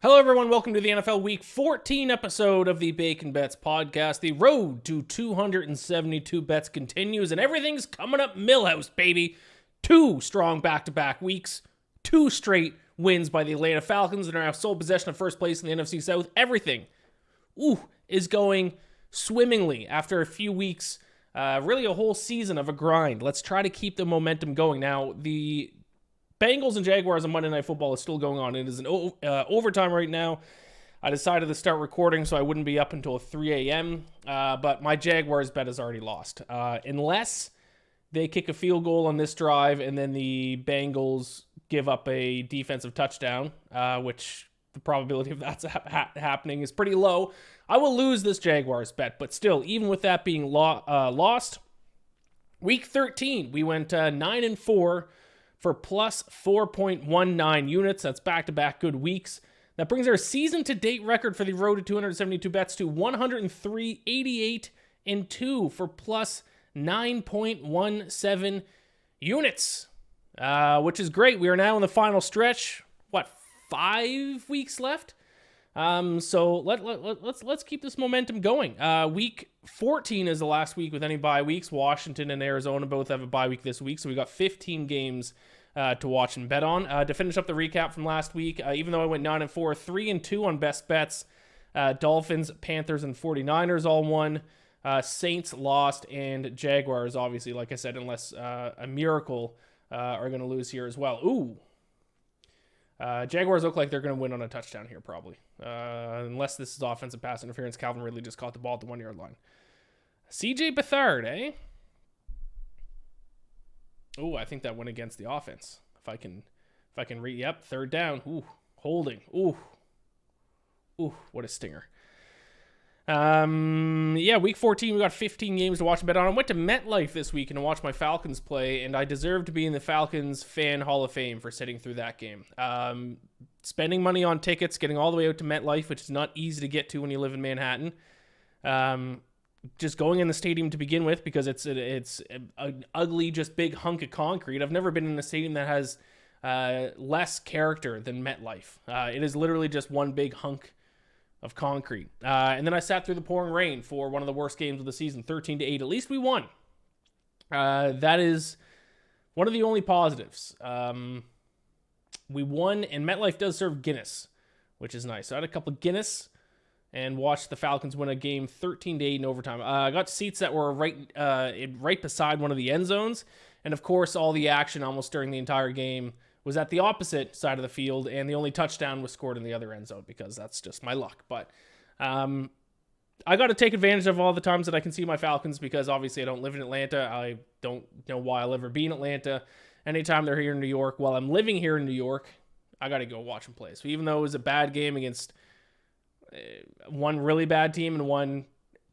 Hello, everyone. Welcome to the NFL Week 14 episode of the Bacon Bets podcast. The road to 272 bets continues, and everything's coming up Millhouse, baby. 2 strong back-to-back weeks, 2 straight wins by the Atlanta Falcons, and are now sole possession of first place in the NFC South. Everything, is going swimmingly after a few weeks, really a whole season of a grind. Let's try to keep the momentum going. Now, the Bengals and Jaguars on Monday Night Football is still going on. It is an overtime right now. I decided to start recording so I wouldn't be up until 3 a.m., but my Jaguars bet is already lost. Unless they kick a field goal on this drive and then the Bengals give up a defensive touchdown, which the probability of that's happening is pretty low, I will lose this Jaguars bet. But still, even with that being lost, Week 13, we went 9-4, for plus 4.19 units. That's back-to-back good weeks. That brings our season-to-date record for the road to 272 bets to 103.88-2 for plus 9.17 units, which is great. We are now in the final stretch. 5 weeks left? So let's keep this momentum going. Week 14 is the last week with any bye weeks. Washington and Arizona both have a bye week this week, so we got 15 games to watch and bet on. To finish up the recap from last week, even though I went 9-4, 3-2 on best bets. Dolphins, Panthers, and 49ers all won. Saints lost, and Jaguars, obviously, like I said, unless a miracle, are going to lose here as well. Jaguars look like they're going to win on a touchdown here, probably. Unless this is offensive pass interference. Calvin Ridley just caught the ball at the 1-yard line. CJ Beathard, eh? I think that went against the offense. If I can read, yep, third down. Holding. What a stinger. Week 14, we got 15 games to watch and bet on. I went to MetLife this week and to watch my Falcons play, and I deserve to be in the Falcons Fan Hall of Fame for sitting through that game. Spending money on tickets, getting all the way out to MetLife, which is not easy to get to when you live in Manhattan. Just going in the stadium to begin with, because it's an ugly, just big hunk of concrete. I've never been in a stadium that has less character than MetLife. It is literally just one big hunk of concrete. And then I sat through the pouring rain for one of the worst games of the season, 13-8. At least we won. That is one of the only positives. We won, and MetLife does serve Guinness, which is nice. So I had a couple of Guinness and watched the Falcons win a game 13-8 in overtime. I got seats that were right beside one of the end zones. And of course, all the action almost during the entire game was at the opposite side of the field, and the only touchdown was scored in the other end zone, because that's just my luck. But I got to take advantage of all the times that I can see my Falcons, because obviously I don't live in Atlanta. I don't know why I'll ever be in Atlanta. Anytime they're here in New York, while I'm living here in New York, I got to go watch them play. So even though it was a bad game against one really bad team and one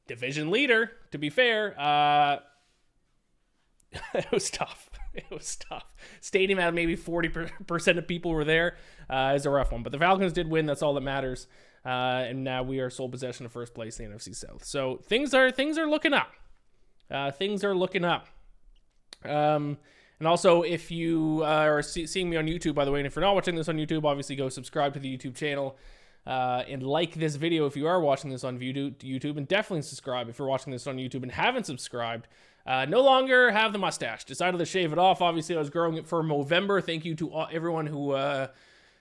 division leader, to be fair, it was tough. It was tough. Stadium had maybe 40% of people were there. It's a rough one. But the Falcons did win. That's all that matters. And now we are sole possession of first place in the NFC South. So things are looking up. Things are looking up. And also, if you are seeing me on YouTube, by the way, and if you're not watching this on YouTube, obviously go subscribe to the YouTube channel. And like this video if you are watching this on YouTube, and definitely subscribe if you're watching this on YouTube and haven't subscribed. No longer have the mustache. Decided to shave it off. Obviously, I was growing it for Movember. Thank you to everyone who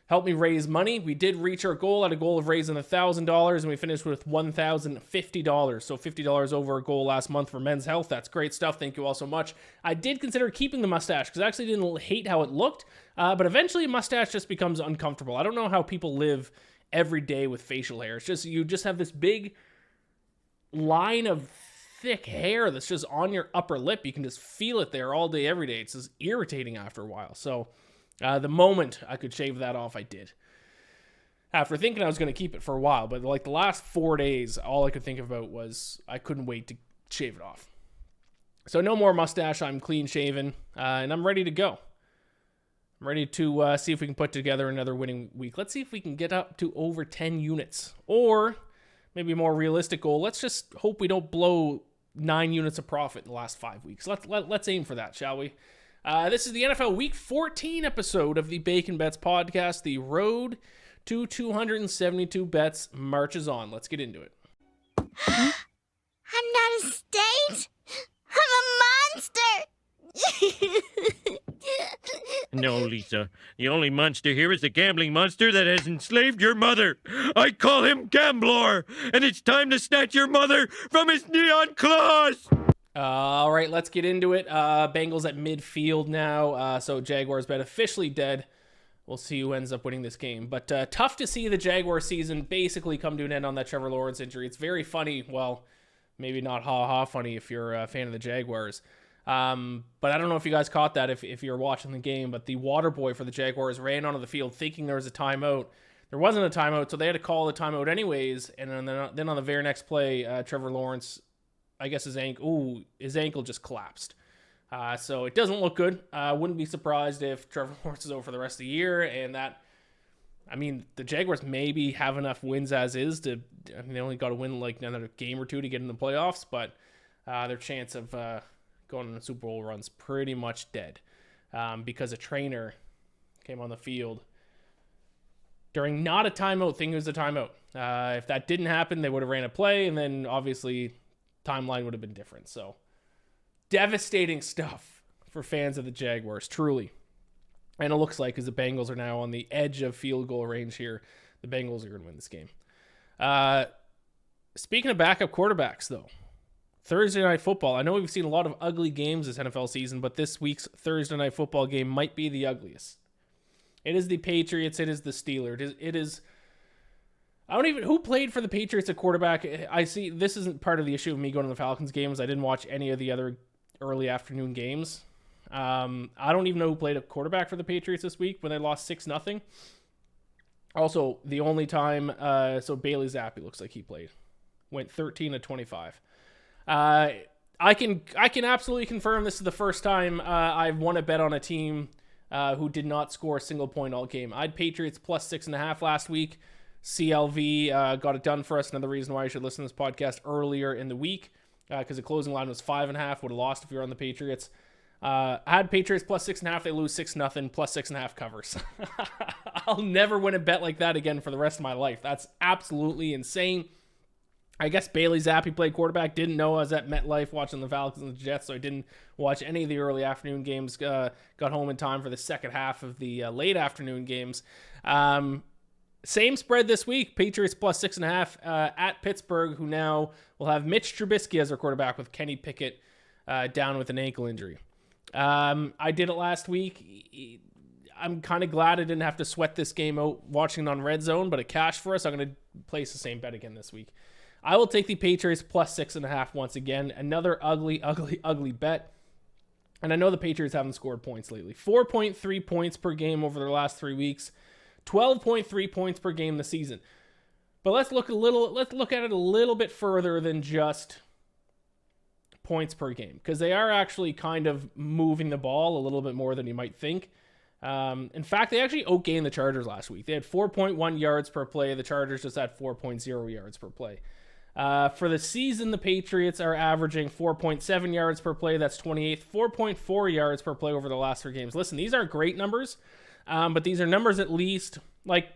helped me raise money. We did reach our goal. At a goal of raising $1,000, and we finished with $1,050. So $50 over our goal last month for Men's Health. That's great stuff. Thank you all so much. I did consider keeping the mustache because I actually didn't hate how it looked. But eventually, a mustache just becomes uncomfortable. I don't know how people live every day with facial hair. It's just, you just have this big line of thick hair that's just on your upper lip. You can just feel it there all day, every day. It's just irritating after a while. So the moment I could shave that off, I did. After thinking I was going to keep it for a while, but like the last 4 days, all I could think about was I couldn't wait to shave it off. So no more mustache. I'm clean shaven, and I'm ready to go. I'm ready to see if we can put together another winning week. Let's see if we can get up to over 10 units. Or maybe a more realistic goal. Let's just hope we don't blow 9 units of profit in the last 5 weeks. Let's aim for that, shall we? This is the NFL Week 14 episode of the Bacon Bets podcast. The road to 272 bets marches on. Let's get into it. I'm not a state. I'm a monster. No, Lisa. The only monster here is the gambling monster that has enslaved your mother. I call him Gamblor, and it's time to snatch your mother from his neon claws. All right, let's get into it. Bengals at midfield now. So Jaguars bet officially dead. We'll see who ends up winning this game. But tough to see the Jaguar season basically come to an end on that Trevor Lawrence injury. It's very funny. Well, maybe not ha-ha funny if you're a fan of the Jaguars. But I don't know if you guys caught that if you're watching the game, but the water boy for the Jaguars ran onto the field thinking there was a timeout. There wasn't a timeout, so they had to call the timeout anyways. And then on the very next play, Trevor Lawrence, I guess his ankle just collapsed. So it doesn't look good. Wouldn't be surprised if Trevor Lawrence is over for the rest of the year. And the Jaguars maybe have enough wins as is they only got to win like another game or two to get in the playoffs, but their chance of going on a Super Bowl run's pretty much dead because a trainer came on the field during not a timeout, thinking it was a timeout. If that didn't happen, they would have ran a play, and then obviously timeline would have been different. So devastating stuff for fans of the Jaguars, truly. And it looks like, as the Bengals are now on the edge of field goal range here, the Bengals are going to win this game. Speaking of backup quarterbacks, though, Thursday Night Football. I know we've seen a lot of ugly games this NFL season, but this week's Thursday Night Football game might be the ugliest. It is the Patriots. It is the Steelers. It is who played for the Patriots at quarterback? I see this isn't part of the issue of me going to the Falcons games. I didn't watch any of the other early afternoon games. I don't even know who played a quarterback for the Patriots this week when they lost 6-0. Also, the only time, so Bailey Zappi looks like he played. Went 13-25. I can absolutely confirm this is the first time I've won a bet on a team who did not score a single point all game. I had Patriots plus 6.5 last week. CLV got it done for us. Another reason why you should listen to this podcast earlier in the week because the closing line was 5.5. Would have lost if you were on the Patriots. I had Patriots plus 6.5. They lose 6-0. Plus 6.5 covers. I'll never win a bet like that again for the rest of my life. That's absolutely insane. I guess Bailey Zappi played quarterback. Didn't know I was at MetLife watching the Falcons and the Jets, so I didn't watch any of the early afternoon games. Got home in time for the second half of the late afternoon games. Same spread this week. Patriots plus 6.5 at Pittsburgh, who now will have Mitch Trubisky as their quarterback with Kenny Pickett down with an ankle injury. I did it last week. I'm kind of glad I didn't have to sweat this game out watching it on Red Zone, but it cashed for us. I'm going to place the same bet again this week. I will take the Patriots plus 6.5 once again. Another ugly bet. And I know the Patriots haven't scored points lately. 4.3 points per game over their last 3 weeks. 12.3 points per game this season. But let's look at it a little bit further than just points per game, because they are actually kind of moving the ball a little bit more than you might think. In fact, they actually outgained the Chargers last week. They had 4.1 yards per play. The Chargers just had 4.0 yards per play. For the season, the Patriots are averaging 4.7 yards per play. That's 28th. 4.4 yards per play over the last 3 games. Listen, these aren't great numbers, but these are numbers at least, like,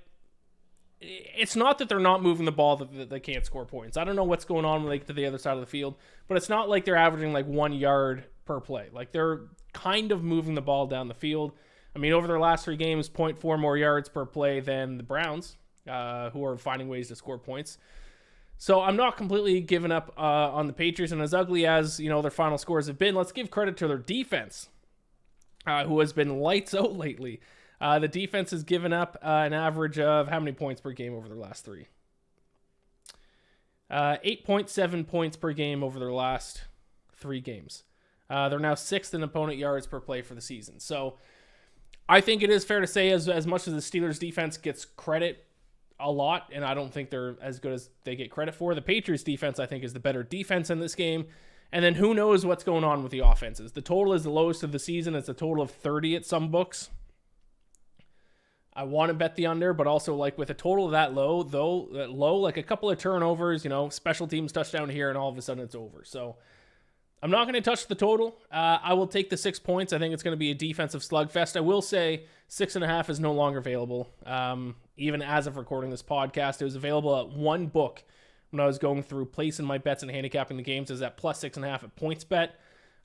it's not that they're not moving the ball that they can't score points. I don't know what's going on when they get to the other side of the field, but it's not like they're averaging like 1 yard per play. Like, they're kind of moving the ball down the field. I mean, over their last 3 games, 0.4 more yards per play than the Browns, who are finding ways to score points. So I'm not completely giving up on the Patriots, and as ugly as, you know, their final scores have been, let's give credit to their defense, who has been lights out lately. The defense has given up an average of how many points per game over their last 3? 8.7 points per game over their last 3 games. They're now 6th in opponent yards per play for the season. So I think it is fair to say, as much as the Steelers defense gets credit a lot, and I don't think they're as good as they get credit for, the Patriots defense, I think, is the better defense in this game. And then who knows what's going on with the offenses. The total is the lowest of the season. It's a total of 30 at some books. I want to bet the under, but also, like, with a total that low, like a couple of turnovers, you know, special teams touchdown here, and all of a sudden it's over. So I'm not going to touch the total. I will take the 6 points. I think it's going to be a defensive slugfest. I will say 6.5 is no longer available. even as of recording this podcast. It was available at one book when I was going through placing my bets and handicapping the games. It was at plus 6.5 at PointsBet.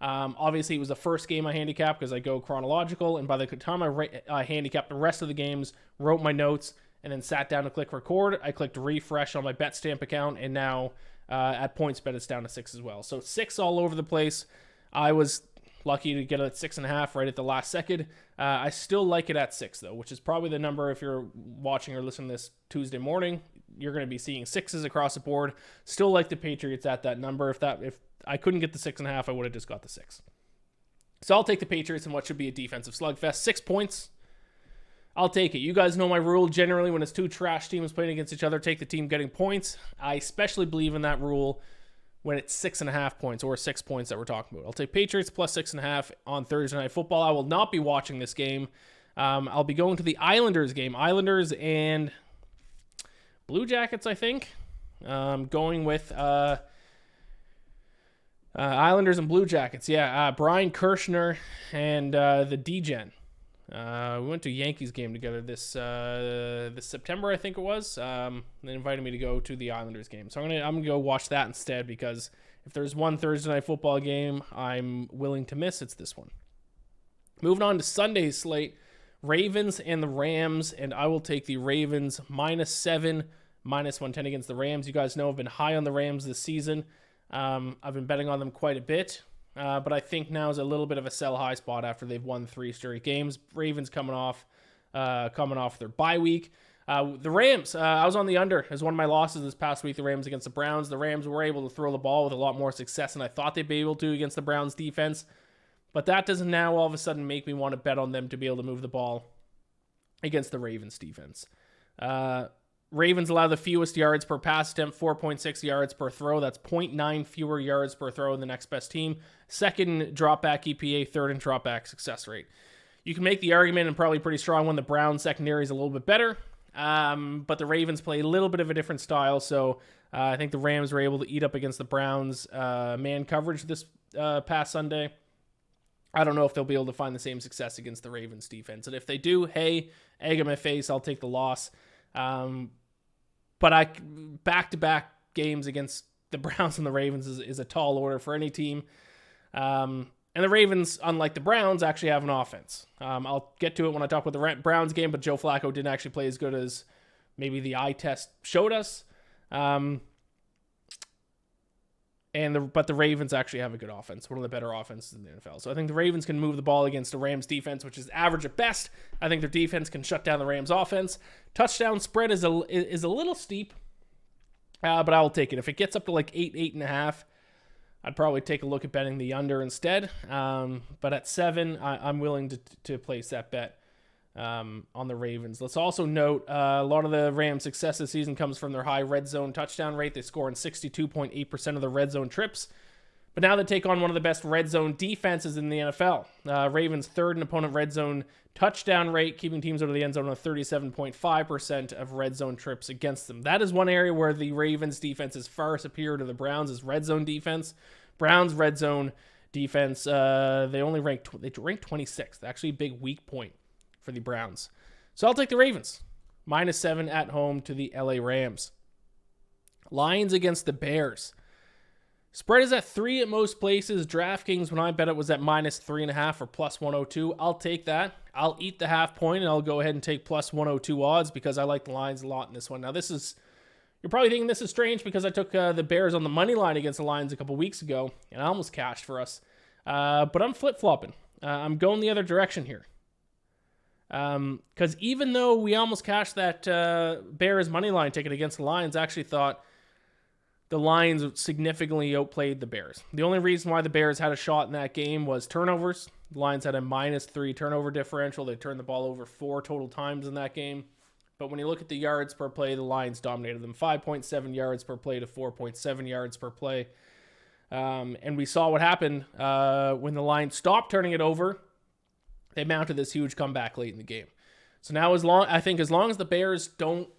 Obviously, it was the first game I handicapped because I go chronological, and by the time I handicapped the rest of the games, wrote my notes, and then sat down to click record, I clicked refresh on my BetStamp account, and now at PointsBet it's down to 6 as well. So 6 all over the place. I was lucky to get it at 6.5 right at the last second. I still like it at 6 though, which is probably the number if you're watching or listening to this Tuesday morning. You're going to be seeing 6s across the board. Still like the Patriots at that number. If I couldn't get the 6.5, I would have just got the 6. So I'll take the Patriots in what should be a defensive slugfest. 6 points. I'll take it. You guys know my rule. Generally, when it's two trash teams playing against each other, take the team getting points. I especially believe in that rule when it's 6.5 points or 6 points that we're talking about. I'll take Patriots plus 6.5 on Thursday Night Football. I will not be watching this game. I'll be going to the Islanders game. Islanders and Blue Jackets, I think. Going with Islanders and Blue Jackets. Yeah, Brian Kirshner and the D-Gen. We went to a Yankees game together this September, I think it was. They invited me to go to the Islanders game. So I'm gonna go watch that instead, because if there's one Thursday Night Football game I'm willing to miss, it's this one. Moving on to Sunday's slate. Ravens and the Rams, and I will take the Ravens -7, -110 against the Rams. You guys know I've been high on the Rams this season. I've been betting on them quite a bit, but I think now is a little bit of a sell high spot after they've won 3 straight games. Ravens coming off their bye week. The Rams, I was on the under as one of my losses this past week, the Rams against the Browns. The Rams were able to throw the ball with a lot more success than I thought they'd be able to against the Browns defense. But that doesn't now all of a sudden make me want to bet on them to be able to move the ball against the Ravens defense. Ravens allow the fewest yards per pass attempt, 4.6 yards per throw. That's 0.9 fewer yards per throw than the next best team. Second dropback EPA, third in dropback success rate. You can make the argument, and probably pretty strong one, the Browns secondary is a little bit better, but the Ravens play a little bit of a different style, so I think the Rams were able to eat up against the Browns man coverage this past Sunday. I don't know if they'll be able to find the same success against the Ravens defense. And if they do, hey, egg in my face, I'll take the loss. But back-to-back games against the Browns and the Ravens is a tall order for any team. And the Ravens, unlike the Browns, actually have an offense. I'll get to it when I talk about the Browns game, but Joe Flacco didn't actually play as good as maybe the eye test showed us. But the Ravens actually have a good offense, one of the better offenses in the NFL. So I think the Ravens can move the ball against the Rams defense, which is average at best. I think their defense can shut down the Rams offense. Touchdown spread is a little steep, but I'll take it. If it gets up to like 8.5, I'd probably take a look at betting the under instead. But at 7, I'm willing to place that bet on the Ravens. Let's also note a lot of the Rams' success this season comes from their high red zone touchdown rate. They score in 62.8% of the red zone trips. But now they take on one of the best red zone defenses in the NFL. Ravens' third in opponent red zone touchdown rate, keeping teams out of the end zone on 37.5% of red zone trips against them. That is one area where the Ravens' defense is far superior to the Browns' red zone defense. Browns' red zone defense, they ranked 26th. Actually, a big weak point for the Browns. So I'll take the Ravens. -7 at home to the LA Rams. Lions against the Bears. Spread is at 3 at most places. DraftKings, when I bet it, was at -3.5 or +102. I'll take that. I'll eat the half point, and I'll go ahead and take +102 odds because I like the Lions a lot in this one. Now, you're probably thinking this is strange because I took the Bears on the money line against the Lions a couple weeks ago, and I almost cashed for us. But I'm flip-flopping. I'm going the other direction here. Because even though we almost cashed that Bears money line ticket against the Lions, I actually thought the Lions significantly outplayed the Bears. The only reason why the Bears had a shot in that game was turnovers. The Lions had a -3 turnover differential. They turned the ball over 4 total times in that game. But when you look at the yards per play, the Lions dominated them. 5.7 yards per play to 4.7 yards per play. And we saw what happened when the Lions stopped turning it over. They mounted this huge comeback late in the game. So now as long as the Bears don't,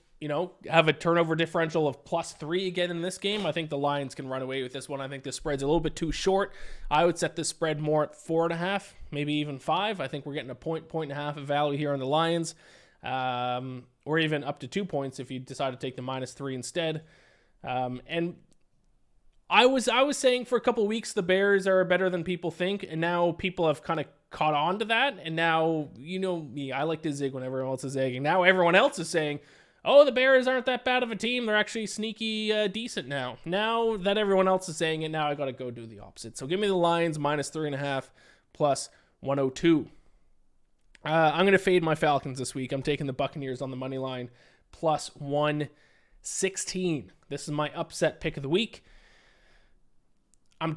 have a turnover differential of +3 again in this game, I think the Lions can run away with this one. I think the spread's a little bit too short. I would set this spread more at 4.5, maybe even 5. I think we're getting a point and a half of value here on the Lions. or even up to 2 points if you decide to take the -3 instead. And I was saying for a couple of weeks the Bears are better than people think, and now people have kind of caught on to that. And now, you know me, I like to zig when everyone else is zigging. Now everyone else is saying, oh, the Bears aren't that bad of a team. They're actually sneaky decent now. Now that everyone else is saying it, now I got to go do the opposite. So give me the Lions -3.5 plus 102. I'm going to fade my Falcons this week. I'm taking the Buccaneers on the money line plus 116. This is my upset pick of the week. I've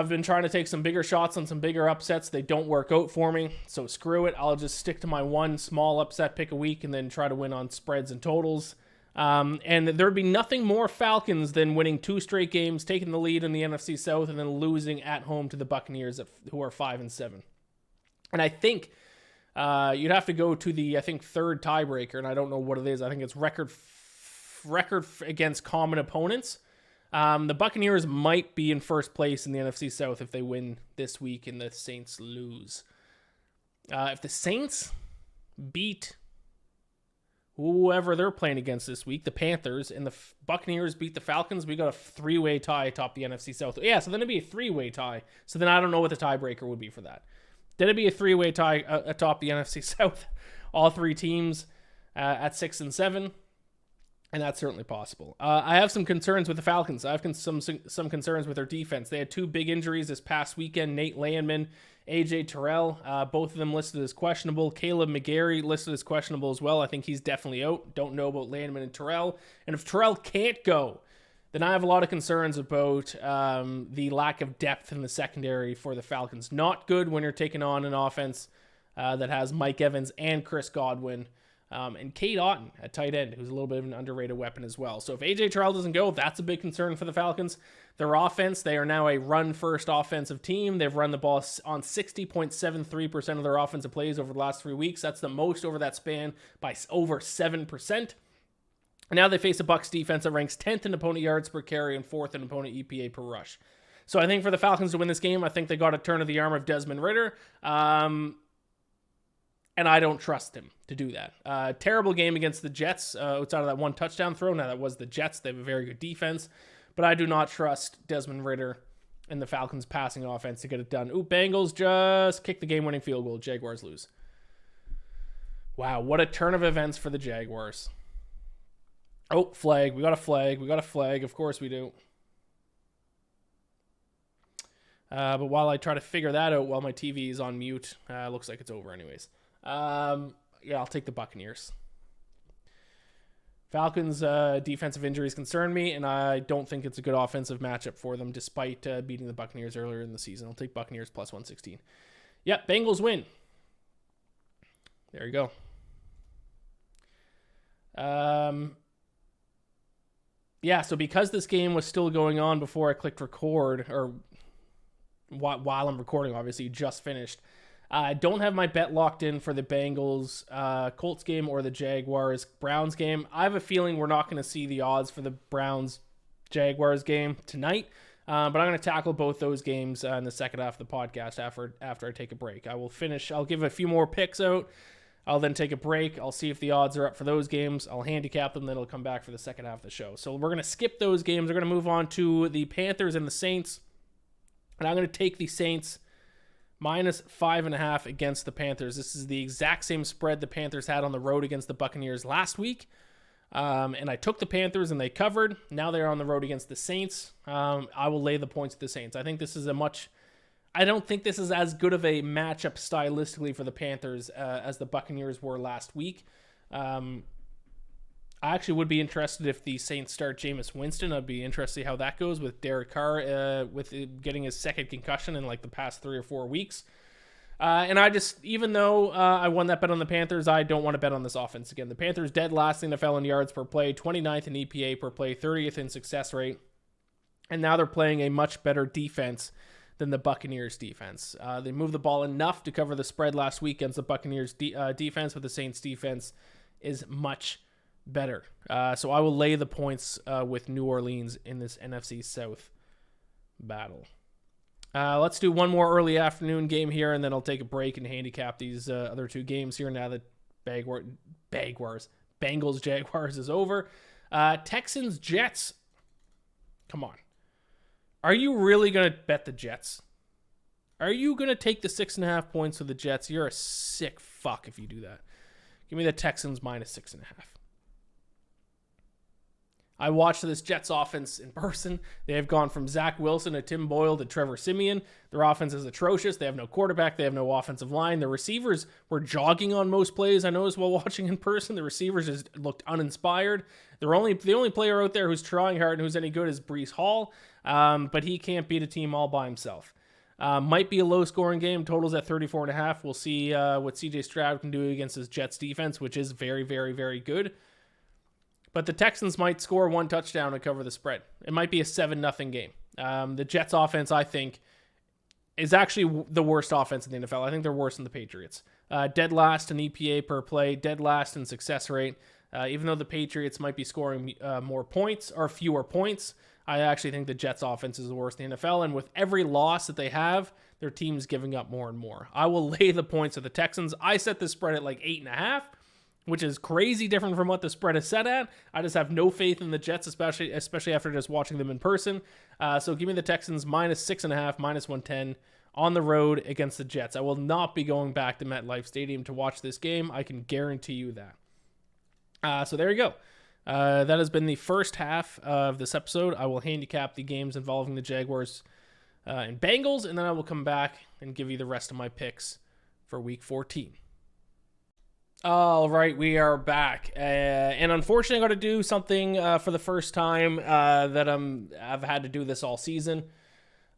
been trying to take some bigger shots on some bigger upsets. They don't work out for me, so screw it. I'll just stick to my one small upset pick a week and then try to win on spreads and totals. And there'd be nothing more Falcons than winning 2 straight games, taking the lead in the NFC South, and then losing at home to the Buccaneers, who are 5-7. And I think you'd have to go to the, third tiebreaker, and I don't know what it is. I think it's record against common opponents. The Buccaneers might be in first place in the NFC South if they win this week and the Saints lose. If the Saints beat whoever they're playing against this week, the Panthers, and the Buccaneers beat the Falcons, we got a 3-way tie atop the NFC South. Yeah, so then it'd be a 3-way tie. So then I don't know what the tiebreaker would be for that. Then it'd be a 3-way tie atop the NFC South. All 3 teams at 6-7. And that's certainly possible. I have some concerns with the Falcons. I have some concerns with their defense. They had 2 big injuries this past weekend. Nate Landman, AJ Terrell, both of them listed as questionable. Caleb McGarry listed as questionable as well. I think he's definitely out. Don't know about Landman and Terrell. And if Terrell can't go, then I have a lot of concerns about the lack of depth in the secondary for the Falcons. Not good when you're taking on an offense that has Mike Evans and Chris Godwin. And Cade Otton at tight end, who's a little bit of an underrated weapon as well. So if AJ Terrell doesn't go, that's a big concern for the Falcons. Their offense, they are now a run-first offensive team. They've run the ball on 60.73% of their offensive plays over the last 3 weeks. That's the most over that span by over 7%. And now they face a Bucs defense that ranks 10th in opponent yards per carry and 4th in opponent EPA per rush. So I think for the Falcons to win this game, I think they got a turn of the arm of Desmond Ridder. And I don't trust him to do that. Terrible game against the Jets outside of that 1 touchdown throw. Now, that was the Jets. They have a very good defense. But I do not trust Desmond Ridder and the Falcons' passing offense to get it done. Ooh, Bengals just kick the game-winning field goal. Jaguars lose. Wow, what a turn of events for the Jaguars. Oh, flag. We got a flag. We got a flag. Of course we do. But while I try to figure that out while my TV is on mute, looks like it's over anyways. Yeah, I'll take the Buccaneers. Falcons' defensive injuries concern me, and I don't think it's a good offensive matchup for them, despite beating the Buccaneers earlier in the season. I'll take Buccaneers plus 116. Yep, Bengals win. There you go. Yeah, so because this game was still going on before I clicked record, or while I'm recording, obviously, just finished, I don't have my bet locked in for the Bengals Colts game or the Jaguars Browns game. I have a feeling we're not going to see the odds for the Browns Jaguars game tonight, but I'm going to tackle both those games in the second half of the podcast after I take a break. I'll give a few more picks out. I'll then take a break. I'll see if the odds are up for those games. I'll handicap them, then I'll come back for the second half of the show. So we're going to skip those games. We're going to move on to the Panthers and the Saints, and I'm going to take the Saints minus 5.5 against the Panthers. This is the exact same spread the Panthers had on the road against the Buccaneers last week. And I took the Panthers and they covered. Now they're on the road against the Saints. I will lay the points with the Saints. I don't think this is as good of a matchup stylistically for the Panthers as the Buccaneers were last week. I actually would be interested if the Saints start Jameis Winston. I'd be interested to see how that goes with Derek Carr with getting his second concussion in like the past 3 or 4 weeks. And even though I won that bet on the Panthers, I don't want to bet on this offense again. The Panthers dead last in the NFL in yards per play, 29th in EPA per play, 30th in success rate. And now they're playing a much better defense than the Buccaneers defense. They moved the ball enough to cover the spread last week against the Buccaneers defense, but the Saints defense is much better. So I will lay the points with New Orleans in this NFC South battle. Let's do one more early afternoon game here, and then I'll take a break and handicap these other 2 games here now that Jaguars. Bengals, Jaguars is over. Texans, Jets. Come on. Are you really going to bet the Jets? Are you going to take the 6.5 points with the Jets? You're a sick fuck if you do that. Give me the Texans minus 6.5. I watched this Jets offense in person. They have gone from Zach Wilson to Tim Boyle to Trevor Siemian. Their offense is atrocious. They have no quarterback. They have no offensive line. The receivers were jogging on most plays. I noticed while watching in person, the receivers just looked uninspired. The only player out there who's trying hard and who's any good is Breece Hall, but he can't beat a team all by himself. Might be a low-scoring game. Totals at 34.5. We'll see what C.J. Stroud can do against his Jets defense, which is very, very, very good. But the Texans might score one touchdown and cover the spread. It might be a 7-0 game. The Jets offense, I think, is actually the worst offense in the NFL. I think they're worse than the Patriots. Dead last in EPA per play, dead last in success rate. Even though the Patriots might be scoring more points or fewer points, I actually think the Jets offense is the worst in the NFL. And with every loss that they have, their team's giving up more and more. I will lay the points of the Texans. I set the spread at like 8.5. Which is crazy different from what the spread is set at. I just have no faith in the Jets, especially after just watching them in person. So give me the Texans minus 6.5, minus 110 on the road against the Jets. I will not be going back to MetLife Stadium to watch this game. I can guarantee you that. So there you go. That has been the first half of this episode. I will handicap the games involving the Jaguars and Bengals, and then I will come back and give you the rest of my picks for Week 14. All right, we are back, and unfortunately, I got to do something for the first time that I've had to do this all season.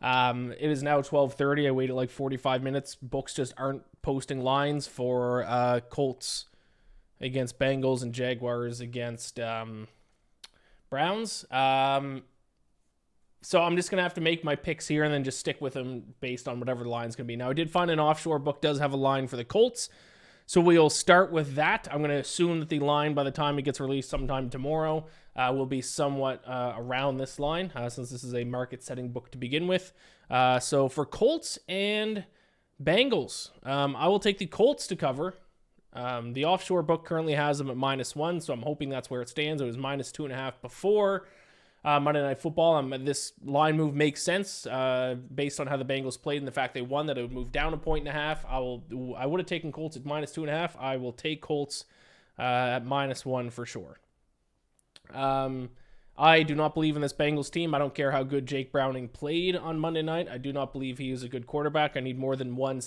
It is now 12:30. I waited like 45 minutes. Books just aren't posting lines for Colts against Bengals and Jaguars against Browns. So I'm just gonna have to make my picks here and then just stick with them based on whatever the line's gonna be. Now, I did find an offshore book does have a line for the Colts. So we'll start with that. I'm going to assume that the line, by the time it gets released sometime tomorrow, will be somewhat around this line, since this is a market-setting book to begin with. So for Colts and Bengals, I will take the Colts to cover. The offshore book currently has them at -1, so I'm hoping that's where it stands. It was -2.5 before Monday Night Football. This line move makes sense based on how the Bengals played and the fact they won, that it would move down 1.5. I would have taken Colts at -2.5. I will take Colts at -1 for sure. I do not believe in this Bengals team. I don't care how good Jake Browning played on Monday night. I do not believe he is a good quarterback. I need more than one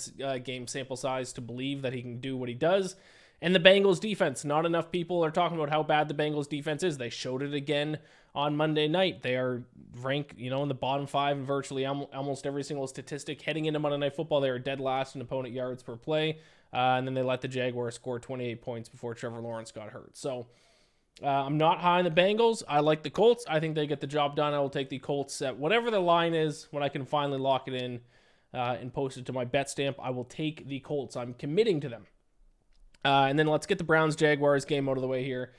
game sample size to believe that he can do what he does. And the Bengals defense, not enough people are talking about how bad the Bengals defense is. They showed it again on Monday night. They are ranked, in the bottom 5 in virtually almost every single statistic. Heading into Monday Night Football, they are dead last in opponent yards per play. And then they let the Jaguars score 28 points before Trevor Lawrence got hurt. So I'm not high on the Bengals. I like the Colts. I think they get the job done. I will take the Colts at whatever the line is when I can finally lock it in and post it to my bet stamp. I will take the Colts. I'm committing to them. And then let's get the Browns-Jaguars game out of the way here.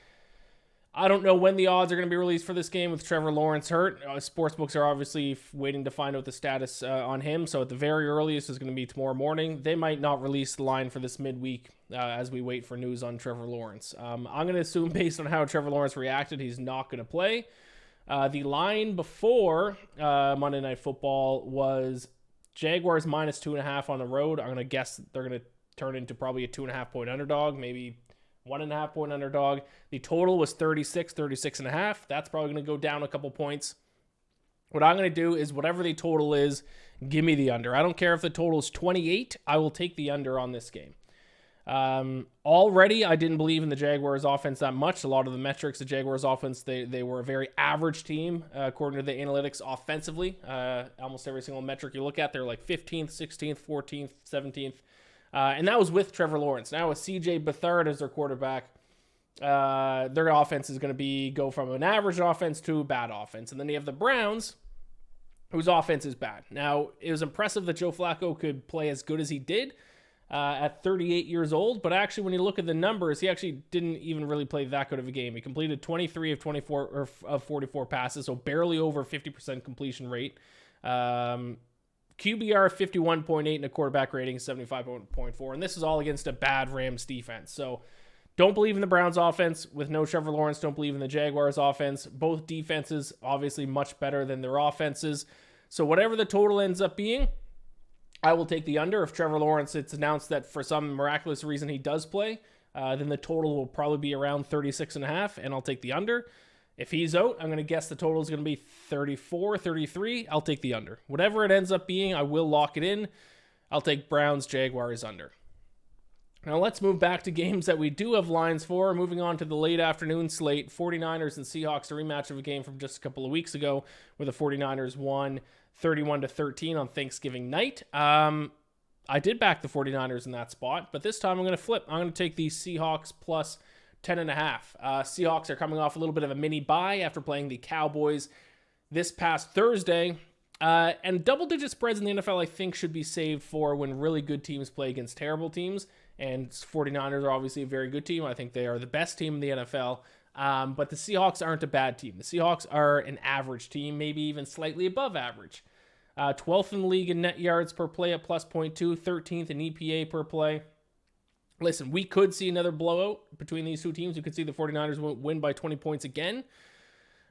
I don't know when the odds are going to be released for this game with Trevor Lawrence hurt. Sportsbooks are obviously waiting to find out the status on him. So at the very earliest is going to be tomorrow morning. They might not release the line for this midweek as we wait for news on Trevor Lawrence. I'm going to assume based on how Trevor Lawrence reacted, he's not going to play. The line before Monday Night Football was Jaguars -2.5 on the road. I'm going to guess they're going to turn into probably a 2.5 point underdog, maybe 1.5 point underdog. The total was 36.5. That's probably going to go down a couple points. What I'm going to do is whatever the total is, give me the under. I don't care if the total is 28. I will take the under on this game. Already, I didn't believe in the Jaguars offense that much. A lot of the metrics, the Jaguars offense, they were a very average team, according to the analytics offensively. Almost every single metric you look at, they're like 15th, 16th, 14th, 17th. And that was with Trevor Lawrence. Now with CJ Beathard as their quarterback, their offense is going to go from an average offense to a bad offense. And then you have the Browns, whose offense is bad. Now, it was impressive that Joe Flacco could play as good as he did at 38 years old. But actually, when you look at the numbers, he actually didn't even really play that good of a game. He completed 23 of 24 or of 44 passes, so barely over 50% completion rate. QBR 51.8 and a quarterback rating 75.4, and this is all against a bad Rams defense. So Don't believe in the Browns offense with no Trevor Lawrence. Don't believe in the Jaguars offense. Both defenses obviously much better than their offenses. So whatever the total ends up being, I will take the under. If Trevor Lawrence, it's announced that for some miraculous reason he does play, then the total will probably be around 36.5, and I'll take the under. If he's out, I'm going to guess the total is going to be 34, 33. I'll take the under. Whatever it ends up being, I will lock it in. I'll take Browns, Jaguars under. Now let's move back to games that we do have lines for. Moving on to the late afternoon slate, 49ers and Seahawks, a rematch of a game from just a couple of weeks ago where the 49ers won 31-13 on Thanksgiving night. I did back the 49ers in that spot, but this time I'm going to flip. I'm going to take the Seahawks plus 10.5. Seahawks are coming off a little bit of a mini bye after playing the Cowboys this past Thursday. And double-digit spreads in the NFL, I think, should be saved for when really good teams play against terrible teams. And 49ers are obviously a very good team. I think they are the best team in the NFL. But the Seahawks aren't a bad team. The Seahawks are an average team, maybe even slightly above average. 12th in the league in net yards per play at plus 0.2, 13th in EPA per play. Listen, we could see another blowout between these two teams. We could see the 49ers win by 20 points again.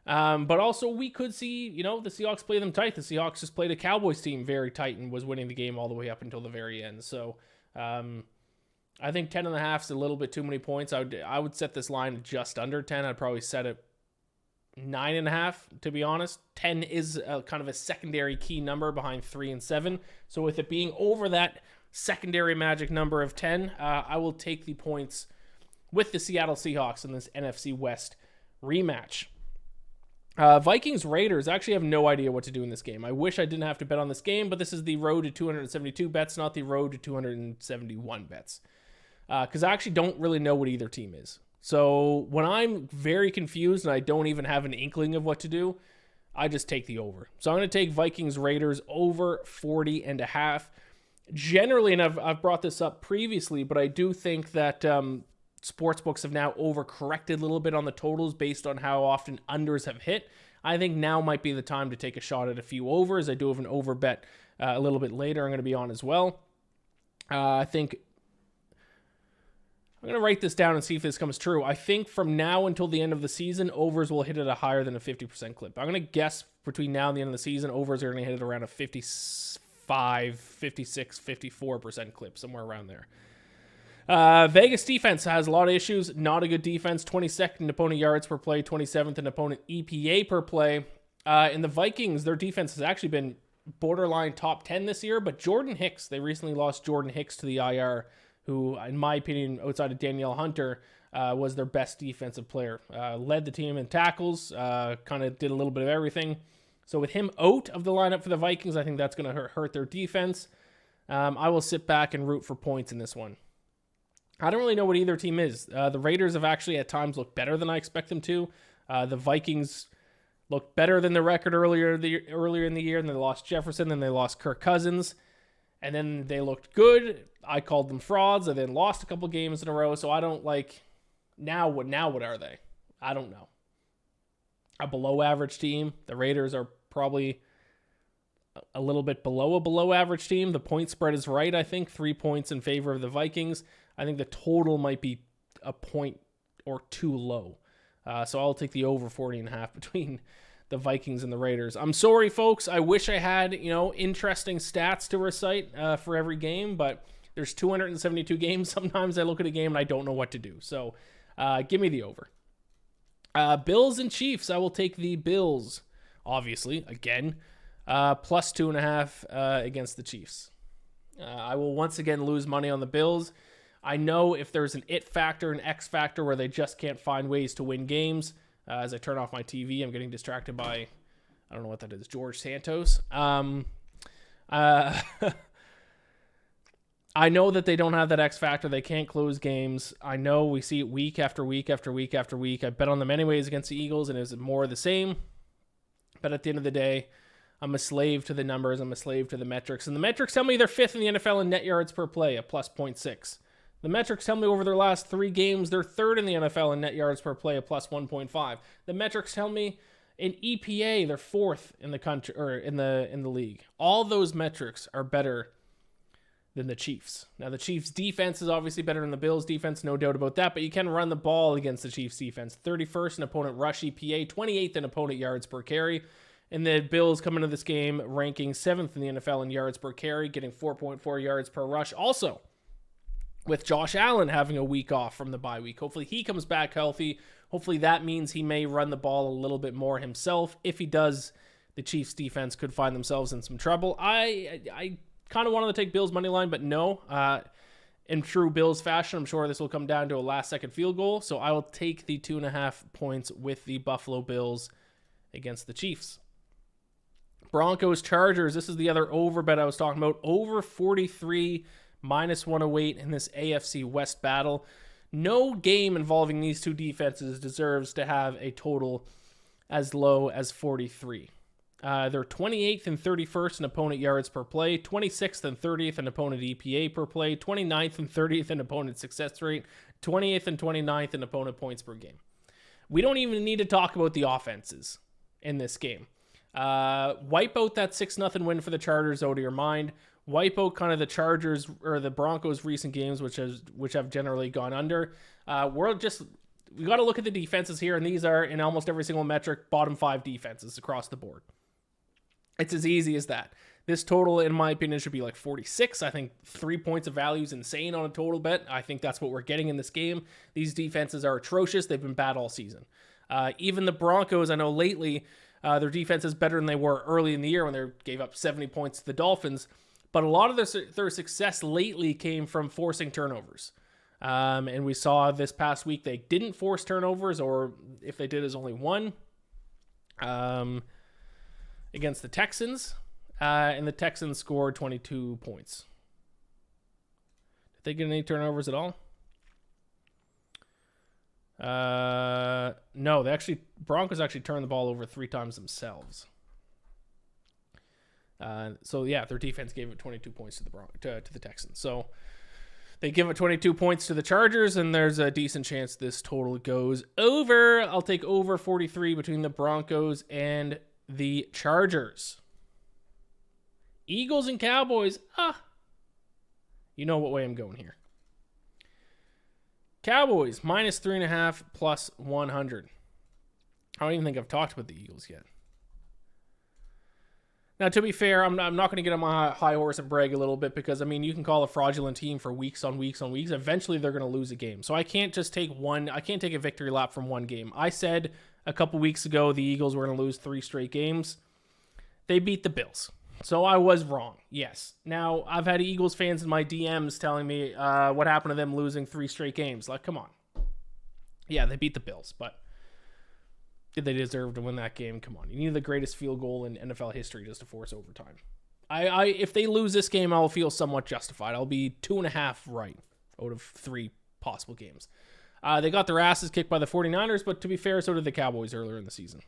But also we could see, the Seahawks play them tight. The Seahawks just played a Cowboys team very tight and was winning the game all the way up until the very end. So I think 10.5 is a little bit too many points. I would set this line just under 10. I'd probably set it 9.5, to be honest. 10 is kind of a secondary key number behind 3 and 7. So with it being over that secondary magic number of 10, I will take the points with the Seattle Seahawks in this NFC West rematch. Vikings Raiders, I actually have no idea what to do in this game. I wish I didn't have to bet on this game, but this is the road to 272 bets, not the road to 271 bets. Because I actually don't really know what either team is. So when I'm very confused and I don't even have an inkling of what to do, I just take the over. So I'm going to take Vikings Raiders over 40.5. Generally, and I've brought this up previously, but I do think that sportsbooks have now overcorrected a little bit on the totals based on how often unders have hit. I think now might be the time to take a shot at a few overs. I do have an over bet a little bit later I'm going to be on as well. I think I'm going to write this down and see if this comes true. I think from now until the end of the season, overs will hit at a higher than a 50% clip. I'm going to guess between now and the end of the season, overs are going to hit at around a 55, 56, 54% clip, somewhere around there. Vegas defense has a lot of issues. Not a good defense. 22nd in opponent yards per play, 27th in opponent EPA per play. In the Vikings, their defense has actually been borderline top 10 this year, but Jordan Hicks, they recently lost Jordan Hicks to the IR, who, in my opinion, outside of Danielle Hunter, was their best defensive player. Led the team in tackles, kind of did a little bit of everything. So with him out of the lineup for the Vikings, I think that's going to hurt their defense. I will sit back and root for points in this one. I don't really know what either team is. The Raiders have actually at times looked better than I expect them to. The Vikings looked better than the record earlier in the year, and they lost Jefferson, then they lost Kirk Cousins, and then they looked good. I called them frauds, and then lost a couple games in a row, so I don't like... Now what are they? I don't know. A below average team. The Raiders are probably a little bit below a below average team. The point spread is right, I think. 3 points in favor of the Vikings. I think the total might be a point or two low. So I'll take the over 40.5 between the Vikings and the Raiders. I'm sorry, folks. I wish I had, interesting stats to recite for every game, but there's 272 games. Sometimes I look at a game and I don't know what to do. So give me the over. Bills and Chiefs. I will take the Bills, obviously, again, plus 2.5 against the Chiefs. I will once again lose money on the Bills. I know if there's an it factor, an X factor where they just can't find ways to win games. As I turn off my TV, I'm getting distracted by, I don't know what that is, George Santos. I know that they don't have that X factor. They can't close games. I know we see it week after week after week after week. I bet on them anyways against the Eagles, and it's more of the same. But at the end of the day, I'm a slave to the numbers. I'm a slave to the metrics. And the metrics tell me they're fifth in the NFL in net yards per play at plus 0.6. The metrics tell me over their last 3 games, they're third in the NFL in net yards per play at plus 1.5. The metrics tell me in EPA, they're fourth in the country or in the league. All those metrics are better than the Chiefs. Now, the Chiefs' defense is obviously better than the Bills' defense, no doubt about that, but you can run the ball against the Chiefs' defense. 31st in opponent rush EPA, 28th in opponent yards per carry. And the Bills come into this game ranking 7th in the NFL in yards per carry, getting 4.4 yards per rush. Also, with Josh Allen having a week off from the bye week. Hopefully he comes back healthy. Hopefully that means he may run the ball a little bit more himself. If he does, the Chiefs defense could find themselves in some trouble. I kind of wanted to take Bills money line, but no. In true Bills fashion, I'm sure this will come down to a last-second field goal. So I will take the 2.5 points with the Buffalo Bills against the Chiefs. Broncos Chargers. This is the other over bet I was talking about. Over 43 minus 108 in this AFC West battle. No game involving these two defenses deserves to have a total as low as 43. They're 28th and 31st in opponent yards per play, 26th and 30th in opponent EPA per play, 29th and 30th in opponent success rate, 20th and 29th in opponent points per game. We don't even need to talk about the offenses in this game. Wipe out that 6-0 win for the Chargers out of your mind. Wipe out kind of the Chargers or the Broncos' recent games, which have generally gone under. We got to look at the defenses here, and these are in almost every single metric bottom 5 defenses across the board. It's as easy as that. This total, in my opinion, should be like 46. I think 3 points of value is insane on a total bet. I think that's what we're getting in this game. These defenses are atrocious. They've been bad all season. Even the Broncos, I know lately, their defense is better than they were early in the year when they gave up 70 points to the Dolphins. But a lot of their success lately came from forcing turnovers. And we saw this past week they didn't force turnovers, or if they did, is only one against the Texans. And the Texans scored 22 points. Did they get any turnovers at all? No, Broncos actually turned the ball over 3 times themselves. So yeah, their defense gave it 22 points to the Texans. So they give it 22 points to the Chargers, and there's a decent chance this total goes over. I'll take over 43 between the Broncos and the Chargers. Eagles and Cowboys. You know what way I'm going here. Cowboys minus 3.5 plus 100. I don't even think I've talked about the Eagles yet. Now, to be fair, I'm not going to get on my high horse and brag a little bit because, I mean, you can call a fraudulent team for weeks on weeks on weeks. Eventually, they're going to lose a game. So I can't just take a victory lap from one game. I said a couple weeks ago the Eagles were going to lose 3 straight games. They beat the Bills. So I was wrong, yes. Now, I've had Eagles fans in my DMs telling me what happened to them losing 3 straight games. Like, come on. Yeah, they beat the Bills, but did they deserve to win that game? Come on. You need the greatest field goal in NFL history just to force overtime. If they lose this game, I'll feel somewhat justified. I'll be 2.5 right out of 3 possible games. They got their asses kicked by the 49ers, but to be fair, so did the Cowboys earlier in the season.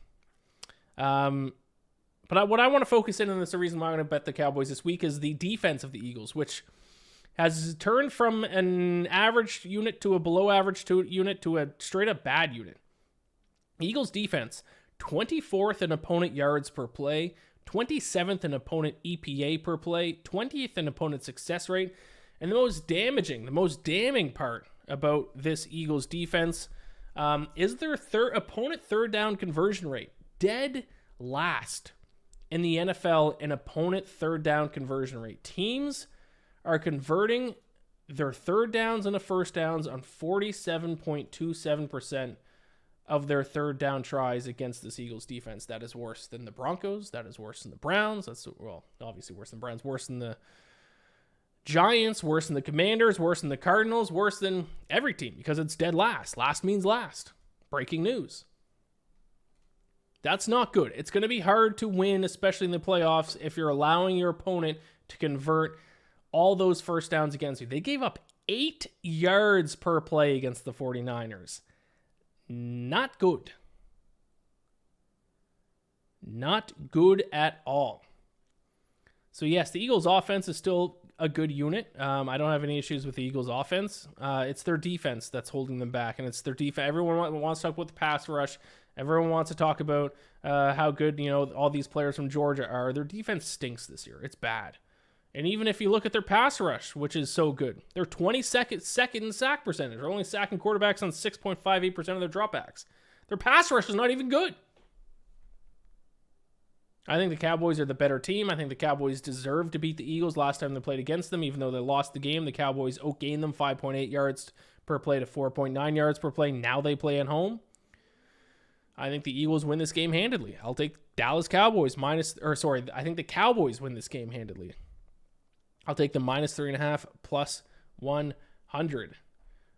But what I want to focus in on, this, the reason why I'm going to bet the Cowboys this week, is the defense of the Eagles, which has turned from an average unit to a below average unit to a straight up bad unit. Eagles defense, 24th in opponent yards per play, 27th in opponent EPA per play, 20th in opponent success rate, and the most damning part about this Eagles defense is their opponent third down conversion rate. Dead last in the NFL in opponent third down conversion rate. Teams are converting their third downs and the first downs on 47.27% of their third down tries against this Eagles defense. That is worse than the Broncos. That is worse than the Browns. That's, well, obviously worse than the Browns. Worse than the Giants. Worse than the Commanders. Worse than the Cardinals. Worse than every team because it's dead last. Last means last. Breaking news. That's not good. It's going to be hard to win, especially in the playoffs, if you're allowing your opponent to convert all those first downs against you. They gave up 8 yards per play against the 49ers. Not good. Not good at all. So yes, the Eagles offense is still a good unit. I don't have any issues with the Eagles offense. It's their defense that's holding them back, and it's their defense. Everyone wants to talk about the pass rush. Everyone wants to talk about how good, all these players from Georgia are. Their defense stinks this year. It's bad. And even if you look at their pass rush, which is so good, they're 22nd in sack percentage. They're only sacking quarterbacks on 6.58% of their dropbacks. Their pass rush is not even good. I think the Cowboys are the better team. I think the Cowboys deserve to beat the Eagles last time they played against them. Even though they lost the game, the Cowboys outgained them 5.8 yards per play to 4.9 yards per play. Now they play at home. I think the Eagles win this game handedly. I'll take Dallas Cowboys I think the Cowboys win this game handedly. I'll take the -3.5 plus 100.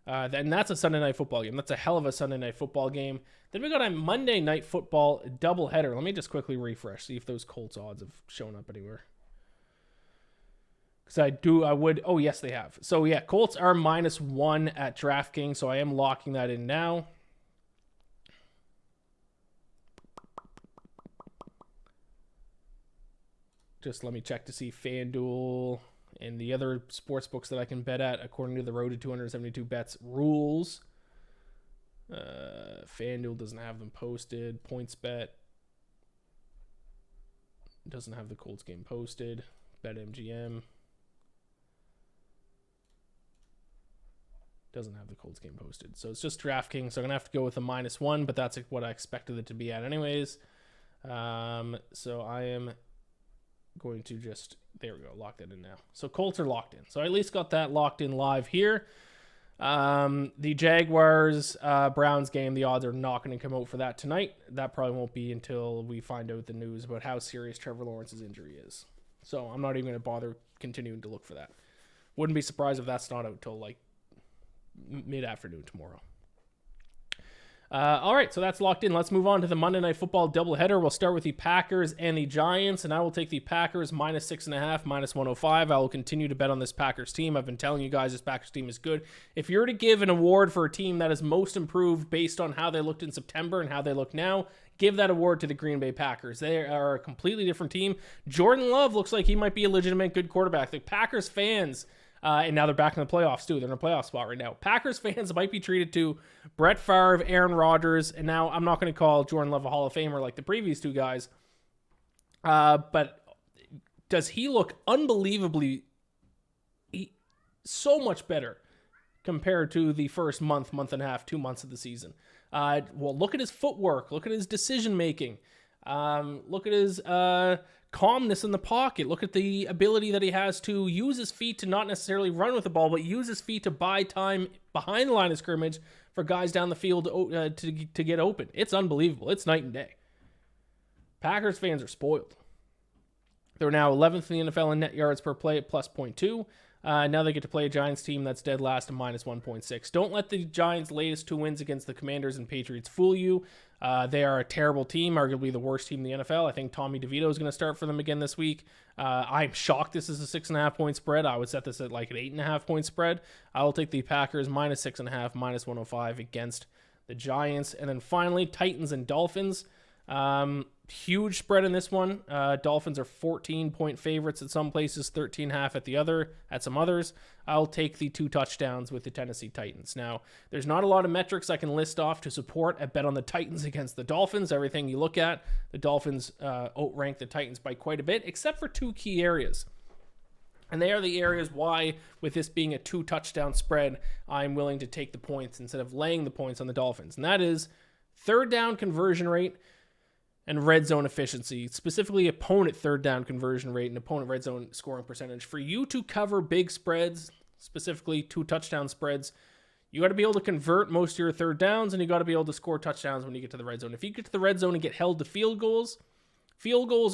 And that's a Sunday night football game. That's a hell of a Sunday night football game. Then we got a Monday night football doubleheader. Let me just quickly refresh, see if those Colts odds have shown up anywhere. Because oh yes, they have. So yeah, Colts are -1 at DraftKings, so I am locking that in now. Just let me check to see FanDuel and the other sports books that I can bet at according to the Road to 272 Bets rules. FanDuel doesn't have them posted. PointsBet doesn't have the Colts game posted. BetMGM doesn't have the Colts game posted. So it's just DraftKings. So I'm going to have to go with a -1, but that's what I expected it to be at anyways. So I am going to just, there we go, lock that in now. So Colts are locked in. So I at least got that locked in live here. The Jaguars Browns game, the odds are not going to come out for that tonight. That probably won't be until we find out the news about how serious Trevor Lawrence's injury is. So I'm not even going to bother continuing to look for that. Wouldn't be surprised if that's not out till like mid-afternoon tomorrow. All right, so that's locked in. Let's move on to the Monday Night Football doubleheader. We'll start with the Packers and the Giants, and I will take the Packers -6.5, -105. I will continue to bet on this Packers team. I've been telling you guys this Packers team is good. If you're to give an award for a team that is most improved based on how they looked in September and how they look now, give that award to the Green Bay Packers. They are a completely different team. Jordan Love looks like he might be a legitimate good quarterback. The Packers fans... and now they're back in the playoffs, too. They're in a playoff spot right now. Packers fans might be treated to Brett Favre, Aaron Rodgers, and now I'm not going to call Jordan Love a Hall of Famer like the previous two guys. But does he look unbelievably so much better compared to the first month and a half, 2 months of the season? Well, look at his footwork. Look at his decision-making. Look at his... calmness in the pocket. Look at the ability that he has to use his feet to not necessarily run with the ball, but use his feet to buy time behind the line of scrimmage for guys down the field to get open. It's unbelievable. It's night and day. Packers fans are spoiled. They're now 11th in the NFL in net yards per play at plus 0.2. Now they get to play a Giants team that's dead last at -1.6. Don't let the Giants' latest 2 wins against the Commanders and Patriots fool you. They are a terrible team, arguably the worst team in the NFL. I think Tommy DeVito is going to start for them again this week. I'm shocked this is a 6.5 point spread. I would set this at like an 8.5 point spread. I will take the Packers -6.5, -105 against the Giants. And then finally, Titans and Dolphins. Huge spread in this one. Dolphins are 14-point favorites at some places, 13.5 at some others. I'll take the 2 touchdowns with the Tennessee Titans. Now, there's not a lot of metrics I can list off to support a bet on the Titans against the Dolphins. Everything you look at, the Dolphins outrank the Titans by quite a bit, except for 2 key areas. And they are the areas why, with this being a 2 touchdown spread, I'm willing to take the points instead of laying the points on the Dolphins. And that is third down conversion rate and red zone efficiency, specifically opponent third down conversion rate and opponent red zone scoring percentage. For you to cover big spreads, specifically 2 touchdown spreads, you got to be able to convert most of your third downs, and you got to be able to score touchdowns when you get to the red zone. If you get to the red zone and get held to field goals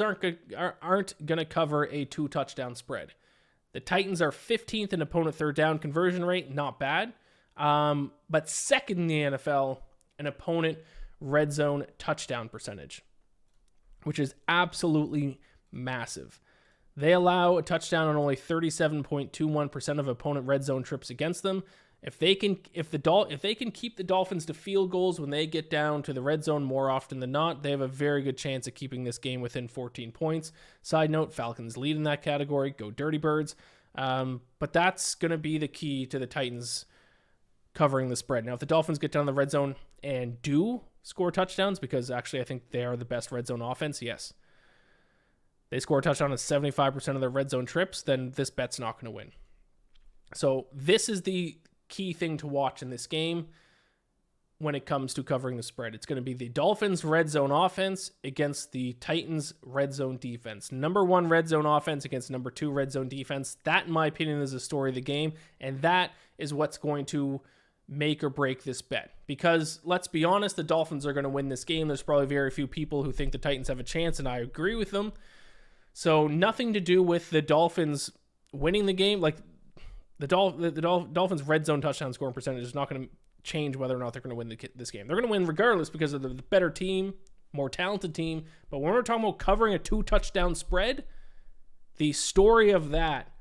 aren't going to cover a 2 touchdown spread. The Titans are 15th in opponent third down conversion rate, not bad, but second in the NFL in opponent red zone touchdown percentage, which is absolutely massive. They allow a touchdown on only 37.21% of opponent red zone trips against them. If they can keep the Dolphins to field goals when they get down to the red zone more often than not, they have a very good chance of keeping this game within 14 points. Side note, Falcons lead in that category. Go Dirty Birds. But that's going to be the key to the Titans covering the spread. Now, if the Dolphins get down the red zone and do score touchdowns, because actually I think they are the best red zone offense, yes, they score a touchdown on 75% of their red zone trips, then this bet's not going to win. So this is the key thing to watch in this game when it comes to covering the spread. It's going to be the Dolphins red zone offense against the Titans red zone defense. Number 1 red zone offense against number 2 red zone defense. That, in my opinion, is the story of the game, and that is what's going to make or break this bet. Because let's be honest, the Dolphins are going to win this game. There's probably very few people who think the Titans have a chance, and I agree with them. So nothing to do with the Dolphins winning the game. Like the Dolphins red zone touchdown scoring percentage is not going to change whether or not they're going to win this game. They're going to win regardless because of the better team, more talented team. But when we're talking about covering a 2-touchdown spread, the story of that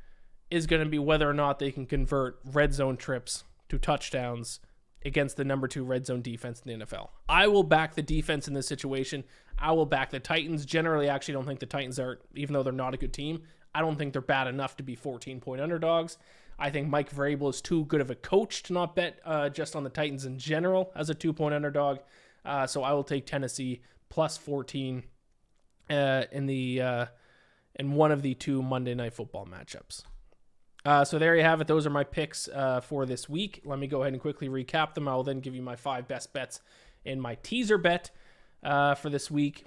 is going to be whether or not they can convert red zone trips to touchdowns against the number 2 red zone defense in the NFL. I will back the defense in this situation. I will back the Titans. Generally, I actually don't think the Titans are, even though they're not a good team, I don't think they're bad enough to be 14-point underdogs. I think Mike Vrabel is too good of a coach to not bet just on the Titans in general as a 2-point underdog. So I will take Tennessee plus 14 in one of the 2 Monday Night Football matchups. So there you have it. Those are my picks for this week. Let me go ahead and quickly recap them. I will then give you my 5 best bets in my teaser bet for this week.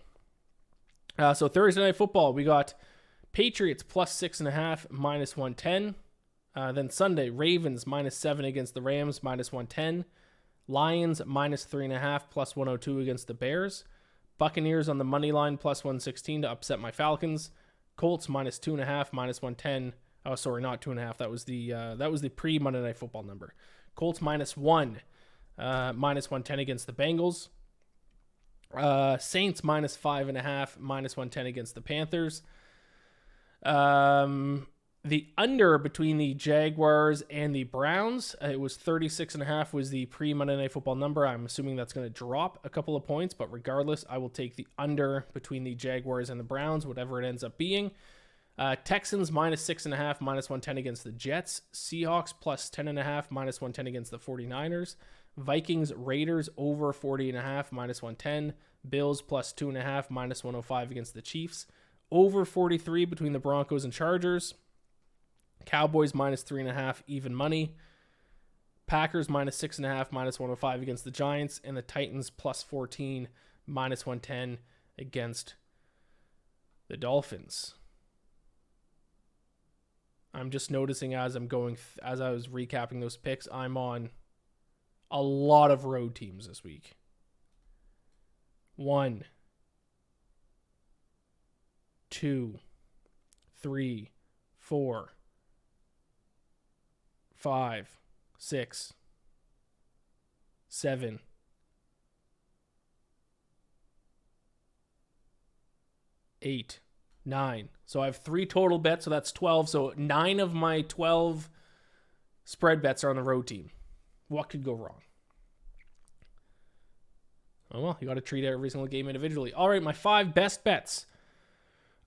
So Thursday Night Football, we got Patriots plus 6.5, minus 110. Then Sunday, Ravens minus 7 against the Rams, minus 110. Lions minus 3.5, plus 102 against the Bears. Buccaneers on the money line, plus 116 to upset my Falcons. Colts minus 2.5, minus 110. Oh, sorry, not 2.5. That was the pre-Monday Night Football number. Colts minus 1, minus 110 against the Bengals. Saints minus 5.5, minus 110 against the Panthers. The under between the Jaguars and the Browns, it was 36.5 was the pre-Monday Night Football number. I'm assuming that's going to drop a couple of points, but regardless, I will take the under between the Jaguars and the Browns, whatever it ends up being. Texans minus 6.5, minus 110 against the Jets. Seahawks plus 10.5, minus 110 against the 49ers. Vikings, Raiders over 40.5, minus 110. Bills plus 2.5, minus 105 against the Chiefs. Over 43 between the Broncos and Chargers. Cowboys minus 3.5, even money. Packers minus 6.5, minus 105 against the Giants. And the Titans plus 14, minus 110 against the Dolphins. I'm just noticing as I'm going, as I was recapping those picks, I'm on a lot of road teams this week. 1, 2, 3, 4, 5, 6, 7, 8, 9. So I have 3 total bets, so that's 12. So 9 of my 12 spread bets are on the road team. What could go wrong? Oh, well, you got to treat every single game individually. All right, my 5 best bets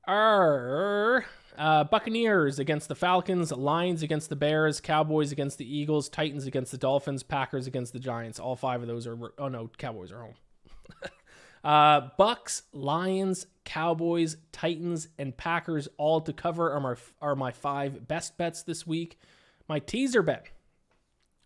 are Buccaneers against the Falcons, Lions against the Bears, Cowboys against the Eagles, Titans against the Dolphins, Packers against the Giants. All 5 of those are... Oh, no, Cowboys are home. Bucks, Lions, Cowboys, Titans, and Packers all to cover are my 5 best bets this week. My teaser bet.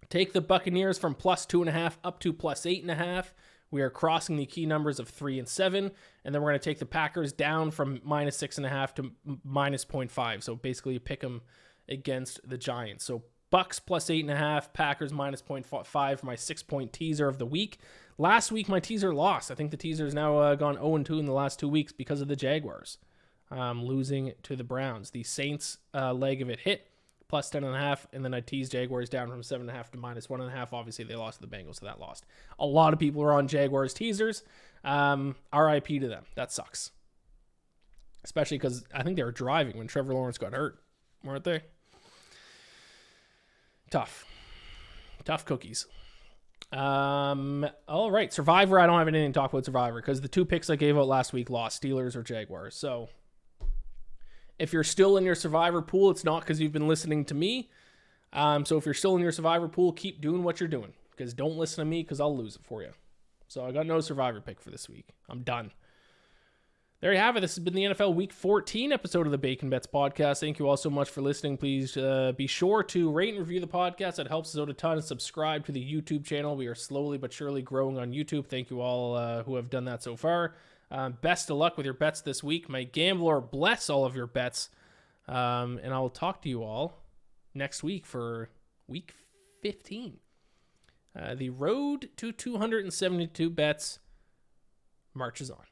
Take the Buccaneers from plus 2.5 up to plus 8.5. We are crossing the key numbers of 3 and 7, and then we're going to take the Packers down from minus 6.5 to minus 0.5. So basically, you pick them against the Giants. So Bucks plus 8.5, Packers minus 0.5 for my 6-point teaser of the week. Last week, my teaser lost. I think the teaser has now gone 0-2 in the last 2 weeks because of the Jaguars losing to the Browns. The Saints leg of it hit. Plus 10.5, and then I teased Jaguars down from 7.5 to minus 1.5. Obviously, they lost to the Bengals, so that lost. A lot of people are on Jaguars teasers. RIP to them. That sucks. Especially because I think they were driving when Trevor Lawrence got hurt, weren't they? Tough cookies. All right, Survivor. I don't have anything to talk about Survivor because the 2 picks I gave out last week lost, Steelers or Jaguars. So if you're still in your Survivor pool, it's not because you've been listening to me. So if you're still in your Survivor pool, keep doing what you're doing. Because don't listen to me because I'll lose it for you. So I got no Survivor pick for this week. I'm done. there you have it. This has been the NFL Week 14 episode of the Bacon Bets podcast. Thank you all so much for listening. Please be sure to rate and review the podcast. That helps us out a ton. And subscribe to the YouTube channel. We are slowly but surely growing on YouTube. Thank you all who have done that so far. Best of luck with your bets this week. May Gambler bless all of your bets. And I'll talk to you all next week for Week 15. The road to 272 bets marches on.